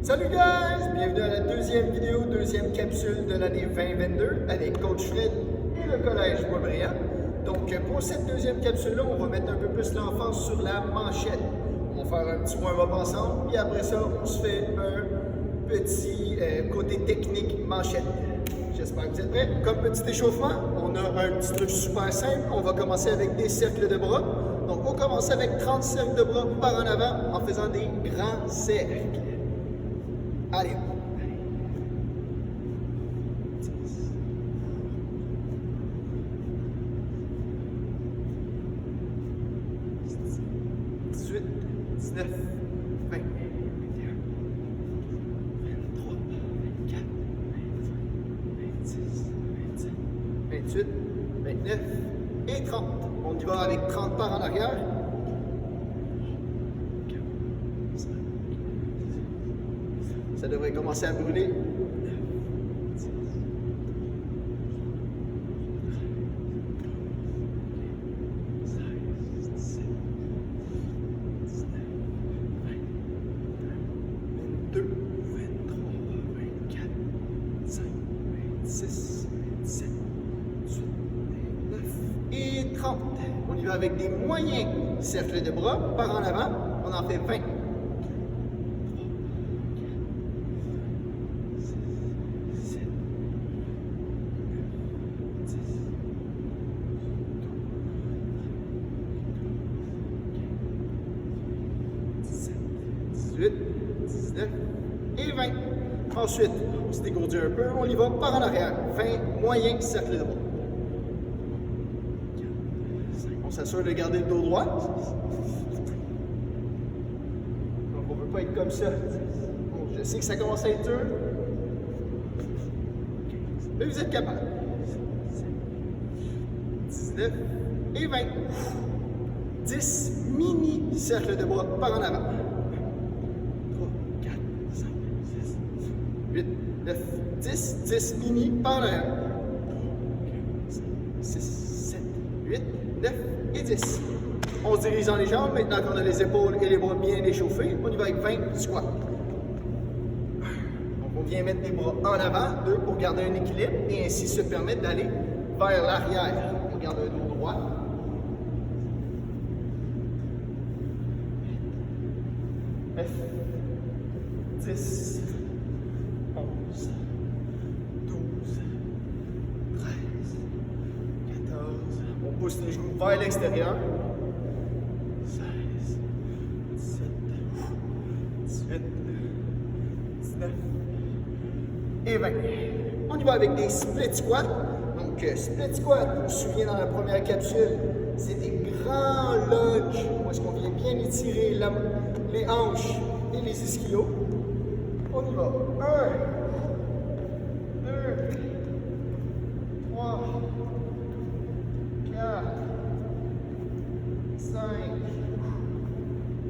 Salut guys! Bienvenue à la deuxième vidéo, deuxième capsule de l'année 2022 avec Coach Fred et le Collège Boisbriand. Donc pour cette deuxième capsule-là, on va mettre un peu plus l'emphase sur la manchette. On va faire un petit warm-up ensemble, puis après ça, on se fait un petit côté technique manchette. J'espère que vous êtes prêts. Comme petit échauffement, on a un petit truc super simple. On va commencer avec des cercles de bras. Donc on commence avec 30 cercles de bras par en avant en faisant des grands cercles. Allez. 18, 19, 20, 21, 23, 24, 25, 26, 27, 28, 29 et 30. On y va avec 30 par en arrière. Ça devrait commencer à brûler. 22, 23, 24, 25, 26, 27, 28, 29 et 30. On y va avec des moyens cercles de bras par en avant. On en fait 20. 18, 19 et 20. Ensuite, on se dégourdit un peu, on y va par en arrière. 20 moyens cercles de bras. On s'assure de garder le dos droit. Donc on ne veut pas être comme ça. Bon, je sais que ça commence à être dur. Mais vous êtes capable. 19 et 20. 10 mini cercles de bras par en avant. 8, 9, 10, 10 mini par l'air. 6, 7, 8, 9 et 10. On se dirige dans les jambes. Maintenant qu'on a les épaules et les bras bien échauffés, on y va avec 20 squats. Donc on vient mettre les bras en avant, 2 pour garder un équilibre et ainsi se permettre d'aller vers l'arrière. On garde un dos droit. 9, 10, 11, 12, 13, 14. On pousse les genoux vers l'extérieur. 16, 17, 18, 19 et 20. On y va avec des split squats. Donc, split squat, on se souvient dans la première capsule, c'est des grands lunges où est-ce qu'on vient bien étirer les hanches et les ischios. On y va. 1, 2, 3, 4, 5,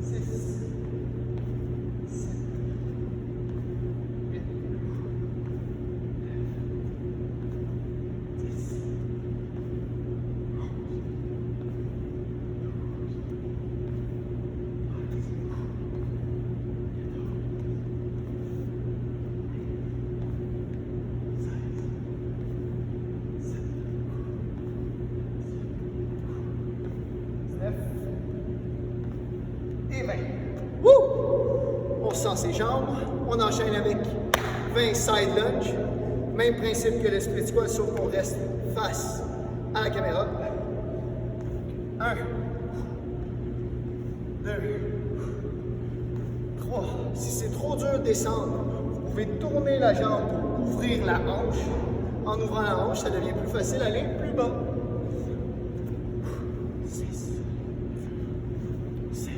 6, 7, 8, 10, 9 et 20. Woo! On sent ses jambes. On enchaîne avec 20 side lunge. Même principe que le split squat, sauf qu'on reste face à la caméra. 1, 2, 3. Si c'est trop dur de descendre, vous pouvez tourner la jambe pour ouvrir la hanche. En ouvrant la hanche, ça devient plus facile d'aller plus bas. 6, 7,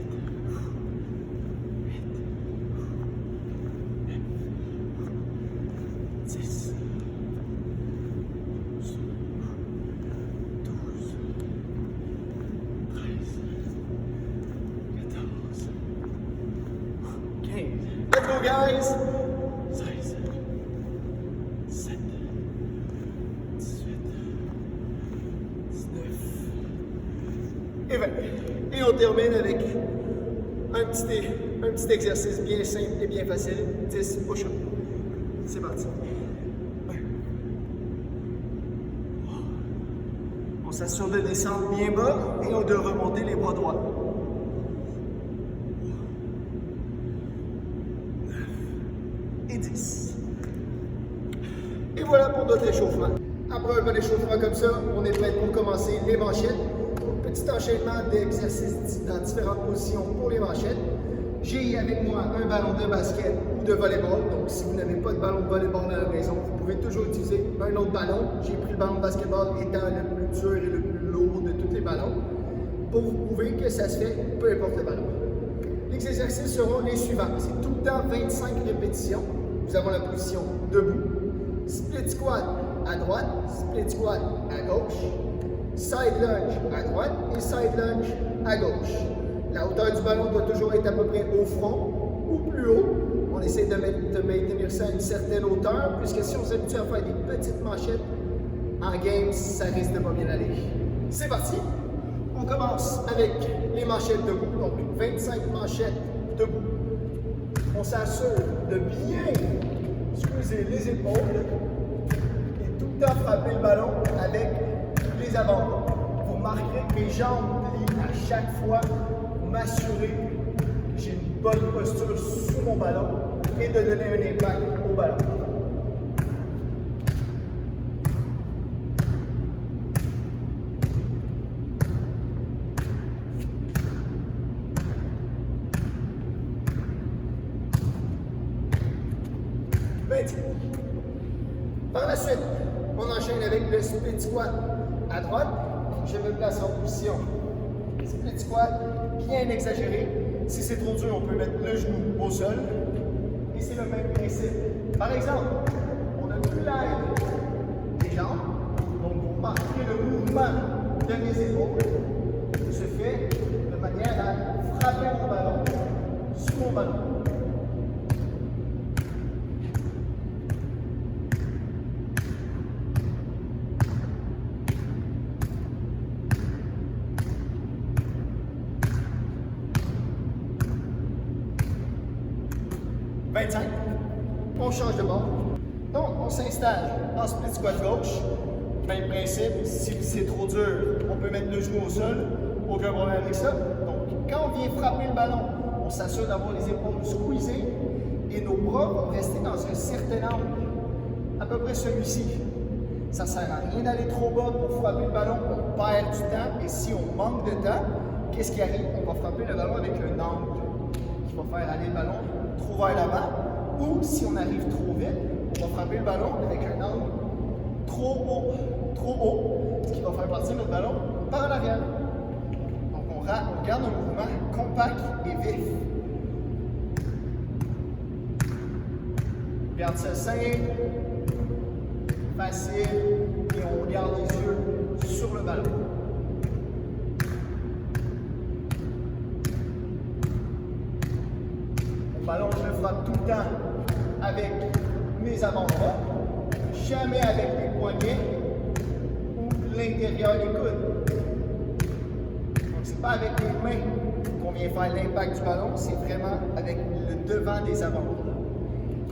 8, 9, 10, 11, 12, 13, 14, 15. Let's go, guys! 16, 17, 18, 19 et 20. Et on termine avec un petit exercice bien simple et bien facile, 10 push-ups. C'est parti. On s'assure de descendre bien bas et de remonter les bras droits. 9 et 10. Et voilà pour notre échauffement. Après un bon échauffement comme ça, on est prêt pour commencer les manchettes. Petit enchaînement d'exercices dans différentes positions pour les manchettes. J'ai avec moi un ballon de basket ou de volleyball. Donc, si vous n'avez pas de ballon de volleyball à la maison, vous pouvez toujours utiliser un autre ballon. J'ai pris le ballon de basketball étant le plus dur et le plus lourd de tous les ballons pour vous prouver que ça se fait peu importe le ballon. Les exercices seront les suivants. C'est tout le temps 25 répétitions. Nous avons la position debout. Split squat à droite, split squat à gauche. Side lunge à droite et side lunge à gauche. La hauteur du ballon doit toujours être à peu près au front ou plus haut. On essaie de maintenir ça à une certaine hauteur, puisque si on s'habitue à faire des petites manchettes, en game, ça risque de pas bien aller. C'est parti! On commence avec les manchettes debout, donc 25 manchettes debout. On s'assure de bien squeezer les épaules et tout le temps frapper le ballon avec les avant-bras. Vous remarquerez que mes jambes plient à chaque fois pour m'assurer que j'ai une bonne posture sous mon ballon et de donner un impact au ballon. Par la suite, on enchaîne avec le split squat à droite. Je me place en position split squat bien exagéré. Si c'est trop dur, on peut mettre le genou au sol. Et c'est le même principe. Par exemple, on a plus l'air des jambes. Donc, vous marquez le mouvement de mes épaules. Se fait de manière à frapper mon ballon sur mon ballon. On change de bord. Donc, on s'installe en split squat gauche. Même principe, si c'est trop dur, on peut mettre le genou au sol. Aucun problème avec ça. Donc, quand on vient frapper le ballon, on s'assure d'avoir les épaules squeezées et nos bras vont rester dans un certain angle, à peu près celui-ci. Ça ne sert à rien d'aller trop bas pour frapper le ballon, on perd du temps. Et si on manque de temps, qu'est-ce qui arrive? On va frapper le ballon avec un angle qui va faire aller le ballon trop vers l'avant. Ou si on arrive trop vite, on va frapper le ballon avec un angle trop haut, ce qui va faire partir notre ballon par l'arrière. Donc on garde un mouvement compact et vif. Garde ça simple, facile, et on garde les yeux sur le ballon. Mon ballon, je le frappe tout le temps avec mes avant-bras, jamais avec les poignets ou l'intérieur des coudes. Donc, ce n'est pas avec les mains qu'on vient faire l'impact du ballon, c'est vraiment avec le devant des avant-bras.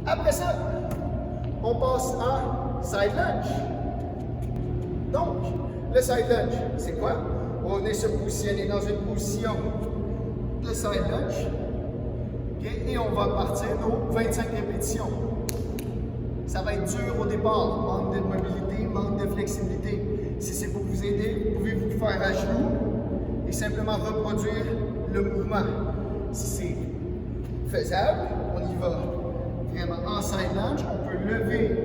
Après ça, on passe en side lunge. Donc, le side lunge, c'est quoi? On est se positionner dans une position de side lunge. Okay? Et on va partir nos 25 répétitions. Ça va être dur au départ, manque de mobilité, manque de flexibilité. Si c'est pour vous aider, vous pouvez vous faire à genoux et simplement reproduire le mouvement. Si c'est faisable, on y va vraiment en side lunge. On peut lever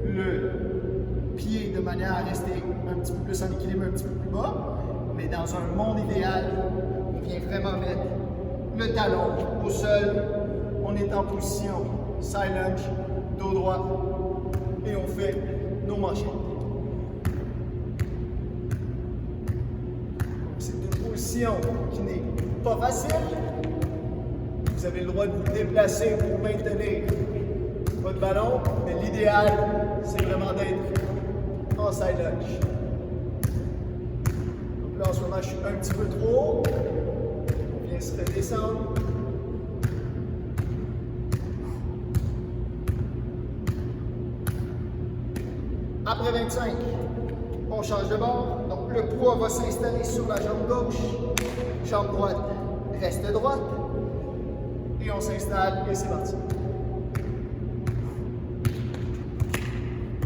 le pied de manière à rester un petit peu plus en équilibre, un petit peu plus bas. Mais dans un monde idéal, on vient vraiment mettre le talon au sol, on est en position side lunge, dos droit, et on fait nos manchettes. C'est une position qui n'est pas facile. Vous avez le droit de vous déplacer pour maintenir votre ballon, mais l'idéal, c'est vraiment d'être en side lunge. Donc là, en ce moment, je suis un petit peu trop haut. On vient se redescendre Après 25, on change de bord. Donc le poids va s'installer sur la jambe gauche. Jambe droite reste droite. Et on s'installe et c'est parti.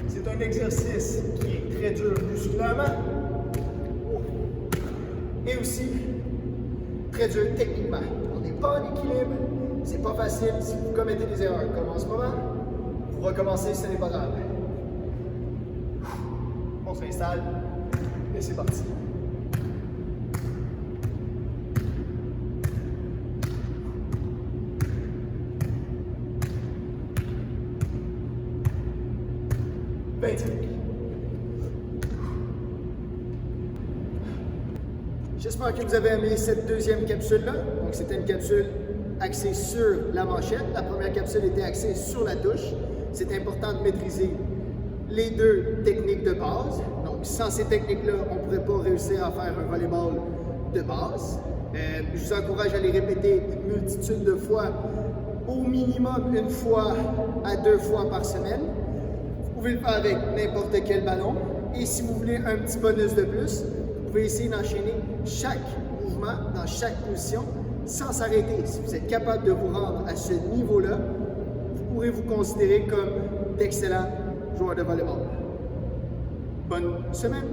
C'est un exercice qui est très dur musculairement. Et aussi très dur techniquement. On n'est pas en équilibre. C'est pas facile. Si vous commettez des erreurs comme en ce moment, vous recommencez, ce n'est pas grave. On s'installe et c'est parti. J'espère que vous avez aimé cette deuxième capsule-là. Donc, c'était une capsule axée sur la manchette. La première capsule était axée sur la touche. C'est important de maîtriser les deux techniques de base. Donc, sans ces techniques-là, on ne pourrait pas réussir à faire un volleyball de base. Je vous encourage à les répéter une multitude de fois, au minimum une fois à 2 fois par semaine. Vous pouvez le faire avec n'importe quel ballon. Et si vous voulez un petit bonus de plus, vous pouvez essayer d'enchaîner chaque mouvement dans chaque position sans s'arrêter. Si vous êtes capable de vous rendre à ce niveau-là, vous pourrez vous considérer comme d'excellents joueurs de volleyball. Bonne semaine!